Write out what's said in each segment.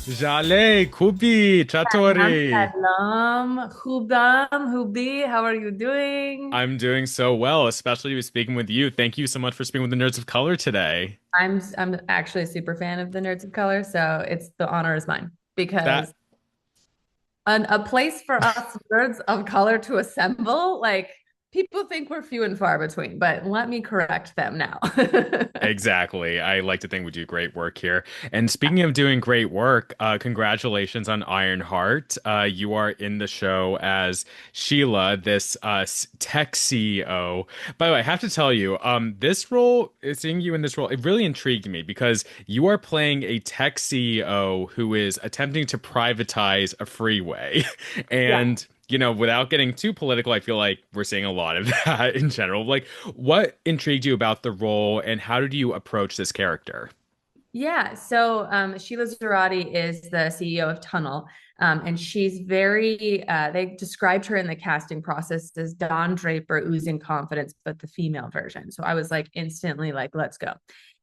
Zhaleh, Kubi, Salam, Chatori. salam. Hubam, Hubi, how are you doing? I'm doing so well, especially speaking with you. Thank you so much for speaking with the Nerds of Color today. I'm actually a super fan of the Nerds of Color, so it's the honor is mine because That a place for us nerds of color to assemble, like people think we're few and far between, but let me correct them now. Exactly. I like to think we do great work here. And speaking of doing great work, congratulations on Ironheart. You are in the show as Sheila, this tech CEO. By the way, I have to tell you, this role, seeing you in this role, it really intrigued me because you are playing a tech CEO who is attempting to privatize a freeway. Yeah. And without getting too political, I feel like we're seeing a lot of that in general. Like, what intrigued you about the role, and how did you approach this character? Yeah, so Sheila Zarate is the CEO of Tunnel, and she's they described her in the casting process as Don Draper oozing confidence, but the female version. So I was like instantly like, let's go.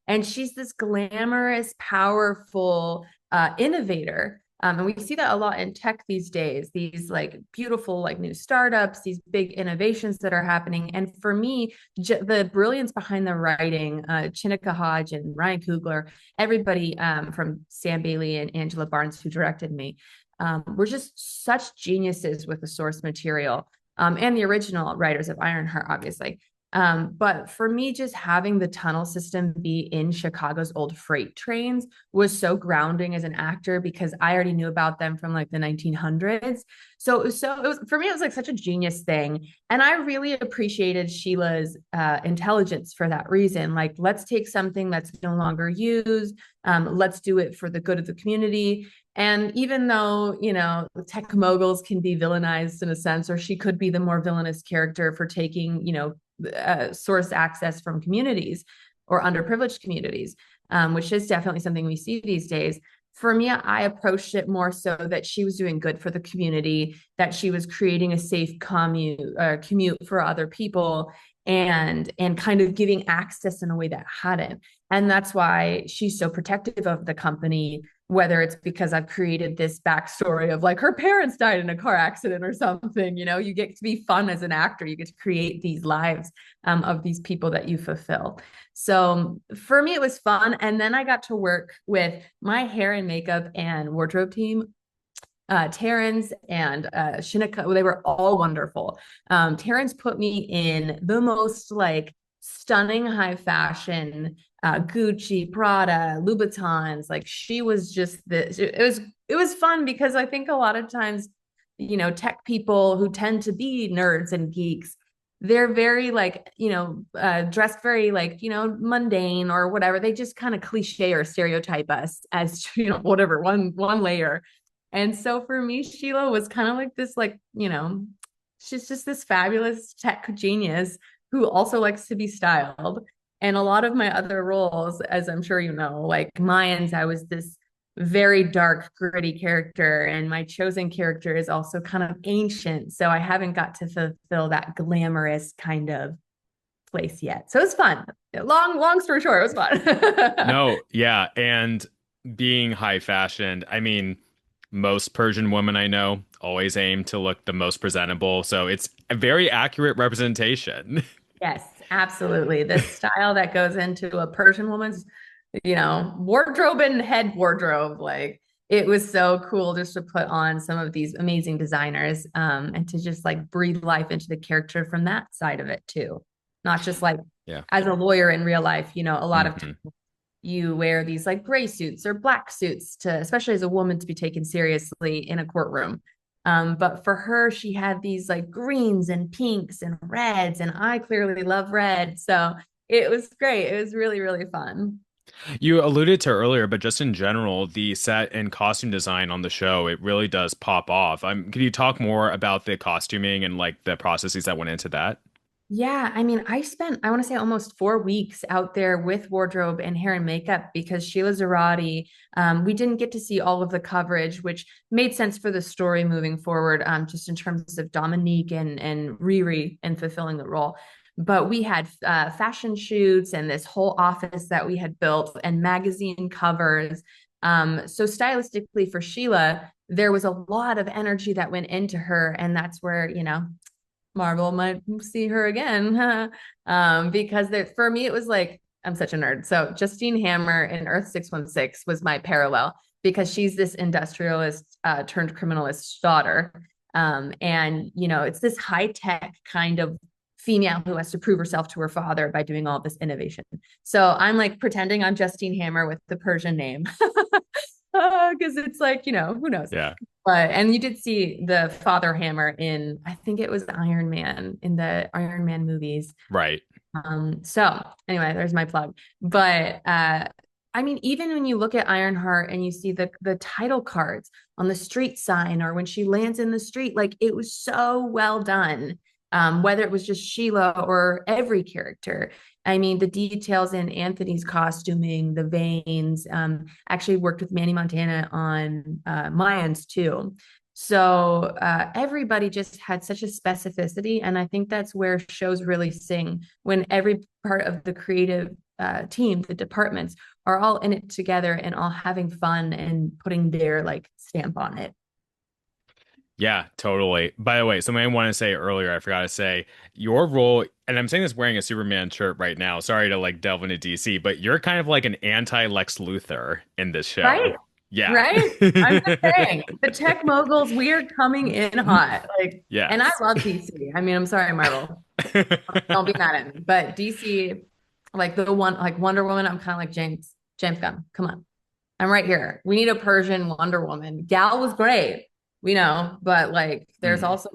And she's this glamorous, powerful innovator. And we see that a lot in tech these days, these like beautiful, like new startups, these big innovations that are happening. And for me, the brilliance behind the writing, Chinika Hodge and Ryan Coogler, everybody from Sam Bailey and Angela Barnes, who directed me, were just such geniuses with the source material and the original writers of Ironheart, obviously. But for me, just having the tunnel system be in Chicago's old freight trains was so grounding as an actor because I already knew about them from like the 1900s. It was for me, it was like such a genius thing. And I really appreciated Sheila's intelligence for that reason. Like, let's take something that's no longer used, let's do it for the good of the community. And even though, tech moguls can be villainized in a sense, or she could be the more villainous character for taking, source access from communities or underprivileged communities, which is definitely something we see these days. For me, I approached it more so that she was doing good for the community, that she was creating a safe commute for other people, and kind of giving access in a way that hadn't. And that's why she's so protective of the company, whether it's because I've created this backstory of like her parents died in a car accident or something. You get to be fun as an actor. You get to create these lives of these people that you fulfill. So for me, it was fun. And then I got to work with my hair and makeup and wardrobe team, Terrence and Shinika. They were all wonderful. Terrence put me in the most like stunning high fashion, Gucci, Prada, Louboutins. Like she was just this. It was fun because I think a lot of times, tech people who tend to be nerds and geeks, they're very like, dressed very like, mundane or whatever. They just kind of cliche or stereotype us as, whatever, one layer. And so for me, Sheila was kind of like this, like, she's just this fabulous tech genius who also likes to be styled. And a lot of my other roles, as I'm sure you know, like Mayans, I was this very dark, gritty character, and my chosen character is also kind of ancient. So I haven't got to fulfill that glamorous kind of place yet. So it's fun. Long story short, it was fun. No, yeah, and being high fashioned, I mean, most Persian women I know always aim to look the most presentable, so it's a very accurate representation. Yes, absolutely. The style that goes into a Persian woman's, wardrobe and head wardrobe, like it was so cool just to put on some of these amazing designers, and to just like breathe life into the character from that side of it too. Not just like Yeah. as a lawyer in real life, a lot of Hmm. you wear these like gray suits or black suits to, especially as a woman, to be taken seriously in a courtroom. But for her, she had these like greens and pinks and reds, and I clearly love red. So it was great. It was really, really fun. You alluded to earlier, but just in general, the set and costume design on the show, it really does pop off. Can you talk more about the costuming and like the processes that went into that? Yeah, I mean, I spent, I want to say almost 4 weeks out there with wardrobe and hair and makeup because Sheila Zarate, we didn't get to see all of the coverage, which made sense for the story moving forward, just in terms of Dominique and Riri and fulfilling the role. But we had fashion shoots and this whole office that we had built and magazine covers. So stylistically for Sheila, there was a lot of energy that went into her, and that's where, Marvel might see her again. Because there, for me, it was like, I'm such a nerd. So Justine Hammer in Earth 616 was my parallel because she's this industrialist turned criminalist daughter. And, it's this high tech kind of female who has to prove herself to her father by doing all this innovation. So I'm like pretending I'm Justine Hammer with the Persian name because it's like, who knows? Yeah. But and you did see the father hammer in, I think it was Iron Man in the Iron Man movies. Right. So anyway, there's my plug. But I mean, even when you look at Ironheart and you see the title cards on the street sign or when she lands in the street, like it was so well done. Whether it was just Sheila or every character. I mean, the details in Anthony's costuming, the veins, actually worked with Manny Montana on Mayans too. So everybody just had such a specificity. And I think that's where shows really sing when every part of the creative team, the departments, are all in it together and all having fun and putting their like stamp on it. Yeah, totally. By the way, something I want to say earlier, I forgot to say, your role, and I'm saying this wearing a Superman shirt right now. Sorry to like delve into DC, but you're kind of like an anti-Lex Luthor in this Right? show. Yeah. Right? I'm just saying, the tech moguls, we are coming in hot. Like, and I Yes. love DC. I mean, I'm sorry, Marvel. Don't be mad at me. But DC, like the one, like Wonder Woman, I'm kind of like James Gunn. Come on. I'm right here. We need a Persian Wonder Woman. Gal was great, we know, but like there's Mhm. also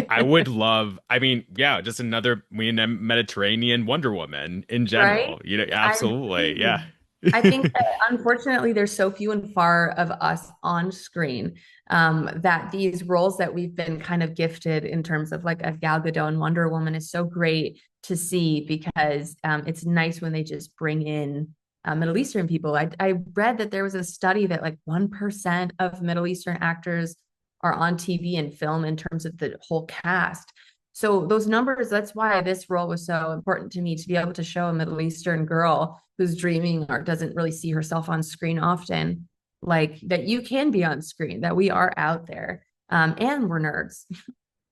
I would love, I mean, yeah, just another we Mediterranean Wonder Woman in right? general. I'm Absolutely. Yeah. thinking. I think that unfortunately there's so few and far of us on screen that these roles that we've been kind of gifted in terms of like a Gal Gadot and Wonder Woman is so great to see because it's nice when they just bring in Middle Eastern people. I read that there was a study that like 1% of Middle Eastern actors are on TV and film in terms of the whole cast. So those numbers, that's why this role was so important to me to be able to show a Middle Eastern girl who's dreaming or doesn't really see herself on screen often, like that you can be on screen, that we are out there. And we're nerds.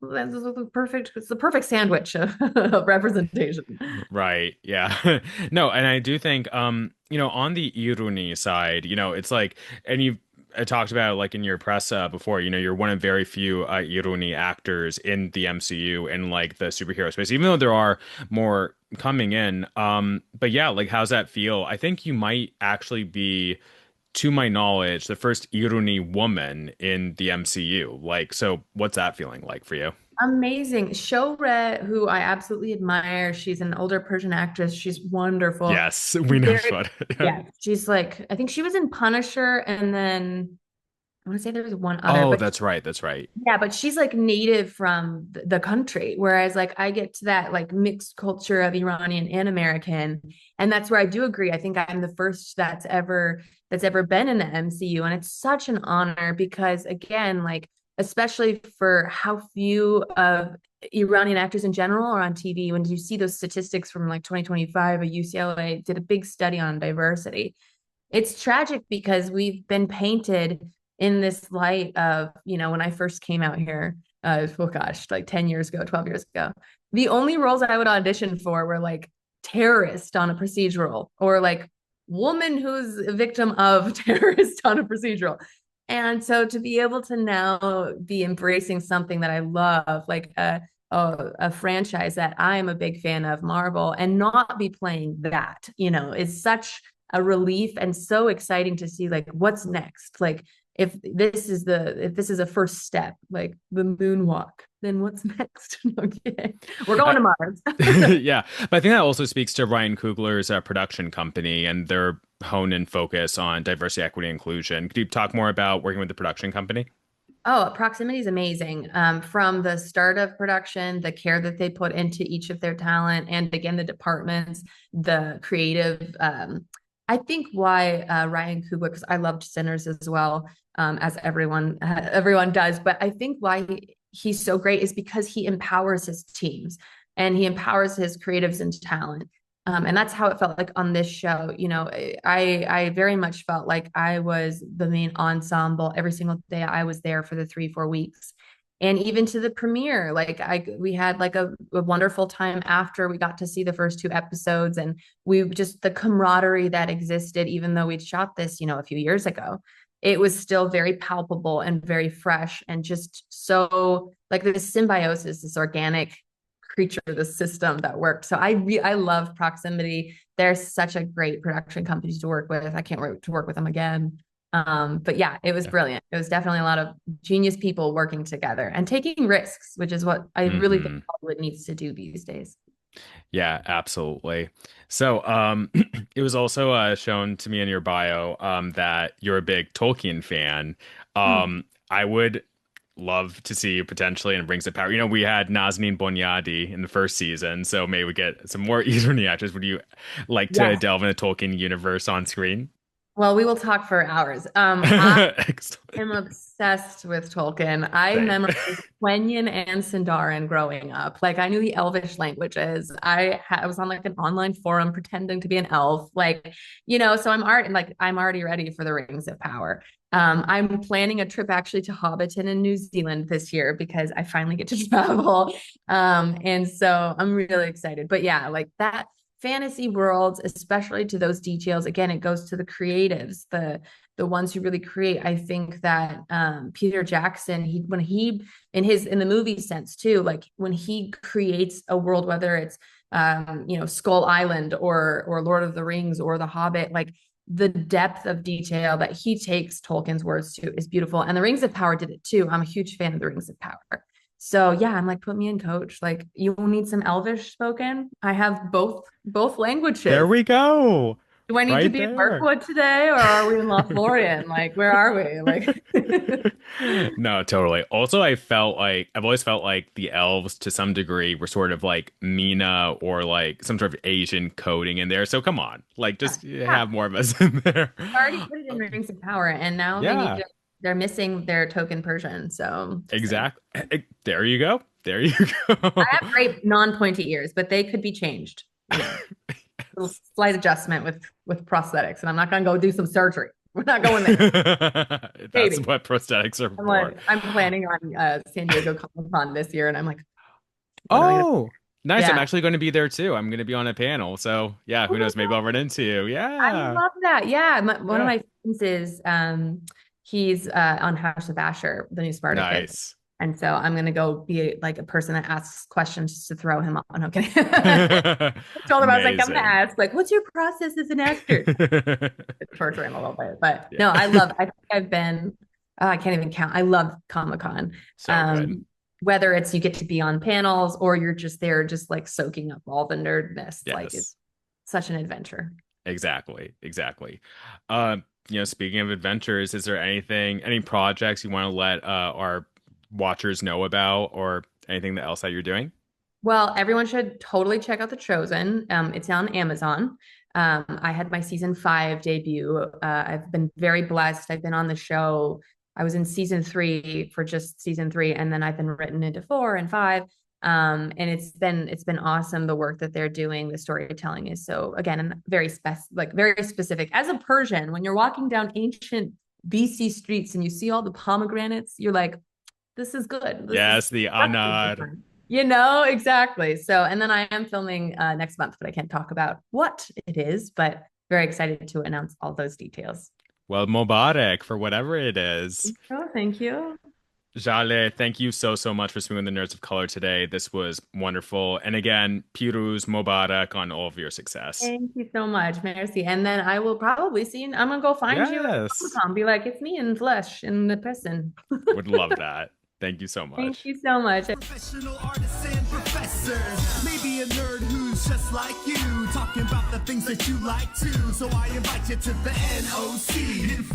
That's the perfect, it's the perfect sandwich of representation. Right. Yeah. No, and I do think on the Iruni side, it's like and you've talked about it like in your press before, you're one of very few Iruni actors in the MCU and like the superhero space, even though there are more coming in. But yeah, like how's that feel? I think you might actually be, to my knowledge, the first Iruni woman in the MCU. Like, so what's that feeling like for you? Amazing. Shohreh, who I absolutely admire. She's an older Persian actress. She's wonderful. Yes, we know Very, about it. yeah, she's like, I think she was in Punisher and then I want to say there was one other, Oh, but that's right. That's right. yeah, but she's like native from the country, whereas like I get to that like mixed culture of Iranian and American, and that's where I do agree. I think I'm the first that's ever been in the MCU, and it's such an honor because again, like especially for how few of Iranian actors in general are on TV. When you see those statistics from like 2025, a UCLA did a big study on diversity. It's tragic because we've been painted in this light of, when I first came out here, oh gosh, like 10 years ago, 12 years ago, the only roles I would audition for were like terrorist on a procedural or like woman who's a victim of terrorist on a procedural. And so to be able to now be embracing something that I love, like a franchise that I am a big fan of, Marvel, and not be playing that, is such a relief and so exciting to see like what's next. Like if this is a first step, like the moonwalk, then what's next? Okay. We're going I, to Mars. yeah, but I think that also speaks to Ryan Coogler's production company and their hone and focus on diversity, equity, inclusion. Could you talk more about working with the production company? Oh, proximity is amazing. From the start of production, the care that they put into each of their talent, and again, the departments, the creative. I think why Ryan Coogler, because I loved Sinners as well, as everyone does. But I think why he's so great is because he empowers his teams and he empowers his creatives and talent. And that's how it felt like on this show. You know, I very much felt like I was the main ensemble every single day. I was there for the 3 4 weeks, and even to the premiere, like we had like a wonderful time after we got to see the first 2 episodes, and we just the camaraderie that existed, even though we'd shot this, you know, a few years ago. It was still very palpable and very fresh, and just so like this symbiosis, this organic creature, the system that worked. So I love Proximity. They're such a great production company to work with. I can't wait to work with them again. But yeah, it was Yeah. brilliant. It was definitely a lot of genius people working together and taking risks, which is what I really think Hmm. Hollywood needs to do these days. Yeah, absolutely. So, it was also shown to me in your bio that you're a big Tolkien fan. Hmm. I would love to see you potentially in Rings of Power. You know, we had Nazanin Bonyadi in the first season, so maybe we get some more Eterni actors. Would you like to Yes. delve into Tolkien universe on screen? Well, we will talk for hours. I'm Excellent. obsessed with Tolkien. I Same. memorized Quenya and Sindarin growing up. Like I knew the Elvish languages. I was on like an online forum pretending to be an elf. Like, you know, so I'm already ready for the Rings of Power. I'm planning a trip actually to Hobbiton in New Zealand this year because I finally get to travel. And so I'm really excited. But yeah, like that fantasy worlds, especially to those details. Again, it goes to the creatives, the ones who really create. I think that Peter Jackson, he in the movie sense too, like when he creates a world, whether it's you know, Skull Island or Lord of the Rings or The Hobbit, like the depth of detail that he takes Tolkien's words to is beautiful. And the Rings of Power did it too. I'm a huge fan of the Rings of Power. So yeah, I'm like, put me in, coach. Like, you need some Elvish spoken. I have both There languages. we go. Do I need to Right be in there. Mirkwood today, or are we in Lothlorien? Like, where are we? Like, No, totally. Also, I've always felt like the elves to some degree were sort of like Mina or like some sort of Asian coding in there. So come on, like yeah, just have more of us in there. I already put it in Rings of Power, and now they need Yeah, to. They're missing their token Persian. So just saying. exactly. There you go. There you I have go. great non-pointy ears, but they could be changed. You know, little slight adjustment with prosthetics, and I'm not gonna go do some surgery. We're not going there, That's baby. what prosthetics are I'm for. like, I'm planning on San Diego Comic Con this year, and I'm like, what am I gonna? Oh, nice. I'm Yeah, actually going to be there too. I'm going to be on a panel. So yeah, oh who my knows? Maybe I'll God, run into you. I Yeah. love that. Yeah, one of Yeah. my friends is he's on House of Asher, the new Spartacus, Nice. and so I'm gonna go be like a person that asks questions to throw him on. Okay. I told him I was like, I'm gonna Amazing. ask, like, what's your process as an actor? Torture him a little bit, but Yeah. no, I think I've been, oh, I can't even count. I love Comic Con. So good. Whether it's you get to be on panels or you're just there, just like soaking up all the nerdness, like it's Yes. such an adventure. Exactly. Exactly. Speaking of adventures, is there any projects you want to let our watchers know about or anything else that you're doing? Well, everyone should totally check out The Chosen. It's on Amazon. I had my season 5 debut. I've been very blessed. I've been on the show. I was in season 3 for just season 3, and then I've been written into 4 and 5. And it's been awesome. The work that they're doing, the storytelling is so, again, very specific. As a Persian, when you're walking down ancient BC streets and you see all the pomegranates, you're like, this is good. This is Yes, the that's Anad. different. You know, exactly. So, and then I am filming next month, but I can't talk about what it is, but very excited to announce all those details. Well, Mubarak for whatever it is. Oh, thank you. Zhaleh, thank you so, so much for speaking with the Nerds of Color today. This was wonderful. And again, Piruz Mubarak on all of your success. Thank you so much, Mercy. And then I will probably see, I'm gonna go find you at Comic Yes. Con, be like, it's me in flesh, in the person. Would love that. Thank you so Thank much. you so much. Professional artists and professors. Maybe a nerd who's just like you, talking about the things that you like too. So I invite you to the NOC.